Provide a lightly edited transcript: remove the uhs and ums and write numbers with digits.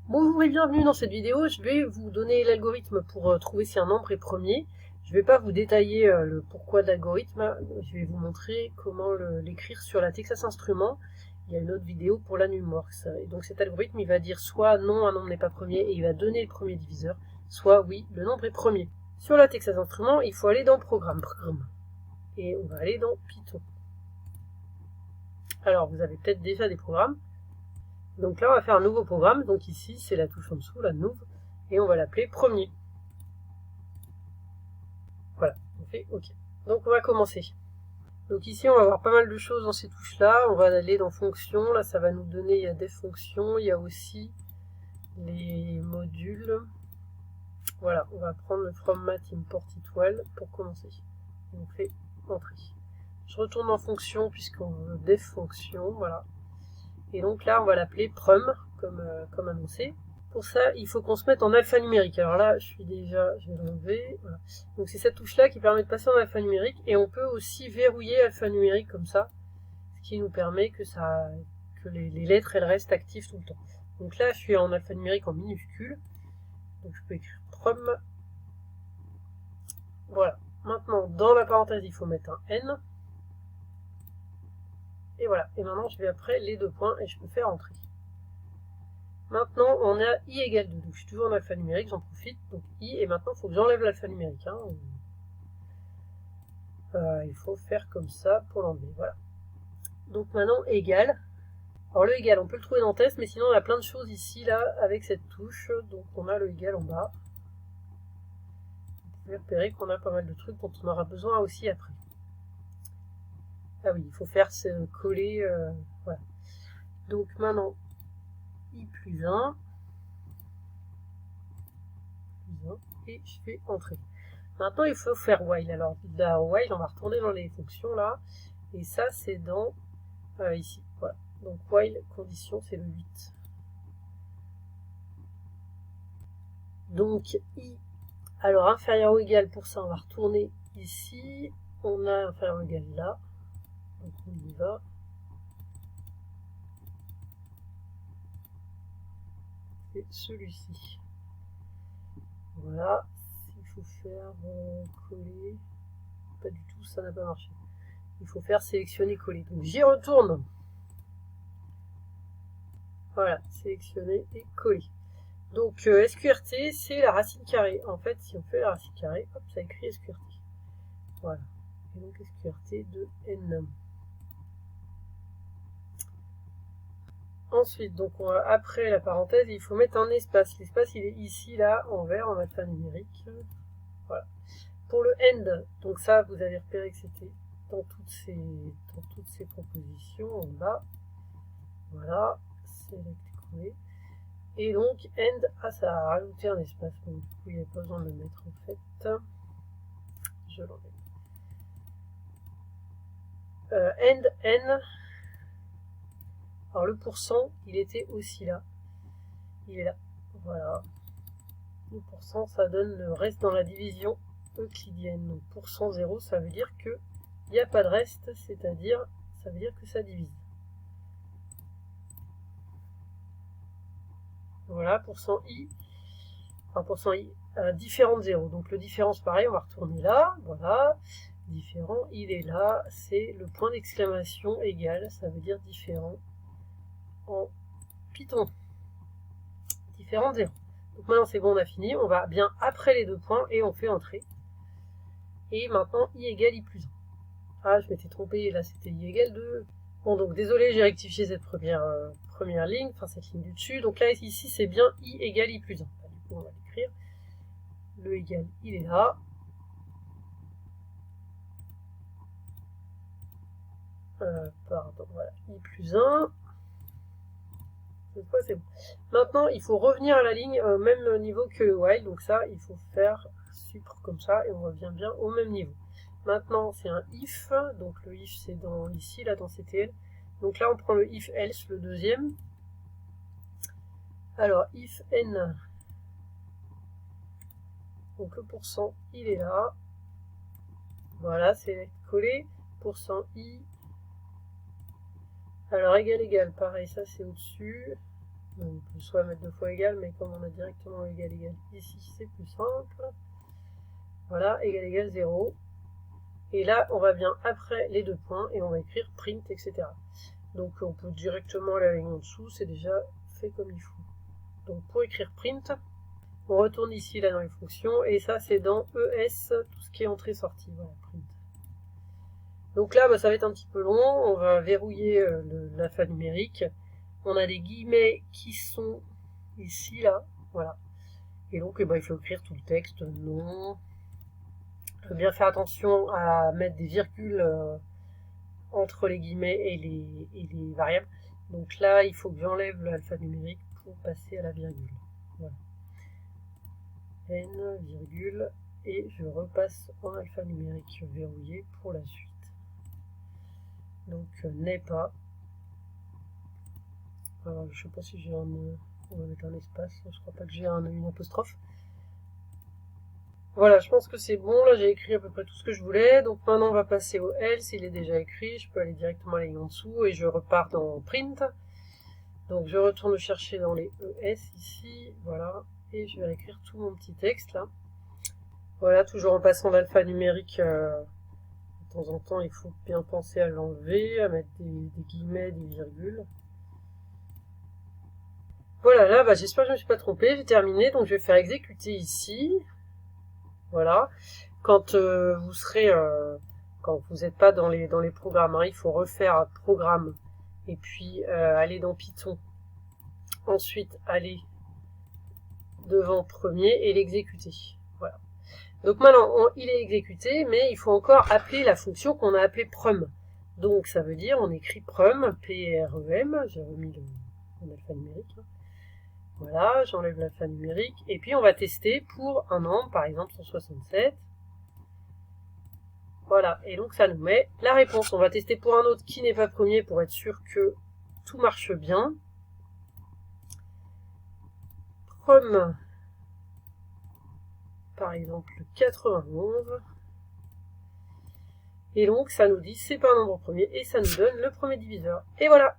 Bonjour et bienvenue dans cette vidéo. Je vais vous donner l'algorithme pour trouver si un nombre est premier. Je ne vais pas vous détailler le pourquoi de l'algorithme. Je vais vous montrer comment l'écrire sur la Texas Instruments. Il y a une autre vidéo pour la NumWorks. Et donc cet algorithme, il va dire soit non, un nombre n'est pas premier et il va donner le premier diviseur, soit oui, le nombre est premier. Sur la Texas Instruments, il faut aller dans Programme. Et on va aller dans Python. Alors, vous avez peut-être déjà des programmes. Donc là, on va faire un nouveau programme. Donc ici, c'est la touche en dessous, la nouve, et on va l'appeler premier. Voilà, on fait OK. Donc on va commencer. Donc ici, on va avoir pas mal de choses dans ces touches-là. On va aller dans Fonctions. Là, ça va nous donner, il y a des fonctions. Il y a aussi les modules. Voilà, on va prendre le From Math Import Equal pour commencer. On fait Entrée. Je retourne en fonction puisqu'on veut des fonctions. Voilà. Et donc là, on va l'appeler Prum, comme annoncé. Pour ça, il faut qu'on se mette en alphanumérique. Alors là, je vais l'enlever. Voilà. Donc c'est cette touche-là qui permet de passer en alphanumérique. Et on peut aussi verrouiller alphanumérique comme ça, ce qui nous permet que les lettres, elles restent actives tout le temps. Donc là, je suis en alphanumérique en minuscule. Donc je peux écrire Prum. Voilà. Maintenant, dans la parenthèse, il faut mettre un N. Et voilà. Et maintenant, je vais après les deux points et je peux faire Entrée. Maintenant, on a i égale 2. Donc, je suis toujours en alphanumérique, j'en profite. Donc, i, et maintenant, il faut que j'enlève l'alphanumérique. Il faut faire comme ça pour l'enlever. Voilà. Donc, maintenant, égal. Alors, le égal, on peut le trouver dans test, mais sinon, on a plein de choses ici, là, avec cette touche. Donc, on a le égal en bas. Vous pouvez repérer qu'on a pas mal de trucs dont on aura besoin aussi après. Ah oui, il faut faire ce coller. Voilà. Donc, maintenant, i plus 1. Et je fais Entrée. Maintenant, il faut faire while. Alors, dans while, on va retourner dans les fonctions là. Et ça, c'est dans ici. Voilà. Donc, while condition, c'est le 8. Donc, i, alors inférieur ou égal, pour ça, on va retourner ici. On a inférieur ou égal là. Donc, on y va. C'est celui-ci. Voilà. Il faut faire coller. Pas du tout, ça n'a pas marché. Il faut faire sélectionner, coller. Donc, j'y retourne. Voilà, sélectionner et coller. Donc SQRT, c'est la racine carrée. En fait, si on fait la racine carrée, hop, ça écrit SQRT. Voilà. Et donc SQRT de N. Ensuite, donc après la parenthèse, il faut mettre un espace. L'espace, il est ici, là, en vert, en alphanumérique. Voilà. Pour le end, donc ça, vous avez repéré que c'était dans toutes ces propositions en bas. Voilà. Select, coller. Et donc, end, ça a rajouté un espace. Donc, du coup, il n'y a pas besoin de le mettre en fait. Je l'enlève. End, n. Alors, le pourcent, il était aussi là. Il est là. Voilà. Le pourcent, ça donne le reste dans la division euclidienne. Donc, pourcent 0, ça veut dire qu'il n'y a pas de reste, c'est-à-dire, ça veut dire que ça divise. Voilà, pourcent i. Enfin, pourcent i, différent de 0. Donc, le différent, c'est pareil, on va retourner là. Voilà. Différent, il est là. C'est le point d'exclamation égal, ça veut dire différent en Python. Différent de 0. Donc maintenant c'est bon, on a fini. On va bien après les deux points et on fait Entrée. Et maintenant i égale i plus 1. Ah, je m'étais trompé, là c'était i égale 2. Bon, donc désolé, j'ai rectifié cette première ligne, enfin cette ligne du dessus. Donc là, ici, c'est bien i égale i plus 1. Enfin, du coup, on va l'écrire. Le égal, il est là. Pardon, voilà, i plus 1. Cette fois, c'est bon. Maintenant, il faut revenir à la ligne au même niveau que le while. Donc ça, il faut faire supr comme ça et on revient bien au même niveau. Maintenant, c'est un if. Donc le if, c'est ici, là, dans CTL. Donc là, on prend le if else, le deuxième. Alors, if n. Donc le pourcent, il est là. Voilà, c'est collé. Pourcent i. Alors, égal, pareil, ça c'est au-dessus. On peut soit mettre 2 fois égal, mais comme on a directement égal égal ici, c'est plus simple. Voilà, égal égal 0. Et là, on va bien après les 2 points et on va écrire print, etc. Donc on peut directement aller à la ligne en dessous, c'est déjà fait comme il faut. Donc pour écrire print, on retourne ici là dans les fonctions, et ça c'est dans ES, tout ce qui est entrée-sortie. Voilà, print. Donc là, bah, ça va être un petit peu long, on va verrouiller l'alphanumérique. On a des guillemets qui sont ici, là, voilà. Et donc, il faut écrire tout le texte, non. Bien faire attention à mettre des virgules entre les guillemets et les variables. Donc là, il faut que j'enlève l'alphanumérique pour passer à la virgule. Voilà. N, virgule, et je repasse en alphanumérique verrouillé pour la suite. Donc, n'est pas. Alors, je sais pas si j'ai un... On va mettre un espace, je crois pas que j'ai une apostrophe. Voilà, je pense que c'est bon, là j'ai écrit à peu près tout ce que je voulais, donc maintenant on va passer au else, il est déjà écrit, je peux aller directement à la ligne en dessous, et je repars dans print. Donc je retourne le chercher dans les ES ici, voilà, et je vais écrire tout mon petit texte là. Voilà, toujours en passant l'alphanumérique, de temps en temps il faut bien penser à l'enlever, à mettre des guillemets, des virgules. Voilà, là, j'espère que je ne me suis pas trompée, j'ai terminé, donc je vais faire exécuter ici. Voilà. Quand vous serez, quand vous n'êtes pas dans les programmes, hein, il faut refaire un programme et puis aller dans Python. Ensuite, aller devant premier et l'exécuter. Voilà. Donc maintenant, il est exécuté, mais il faut encore appeler la fonction qu'on a appelée prum. Donc ça veut dire, on écrit prum, P-R-E-M, j'ai remis mon alphanumérique. Voilà, j'enlève l'alphanumérique, et puis on va tester pour un nombre, par exemple 167. Voilà, et donc ça nous met la réponse. On va tester pour un autre qui n'est pas premier pour être sûr que tout marche bien. Prum, par exemple 91. Et donc ça nous dit c'est pas un nombre premier et ça nous donne le premier diviseur. Et voilà!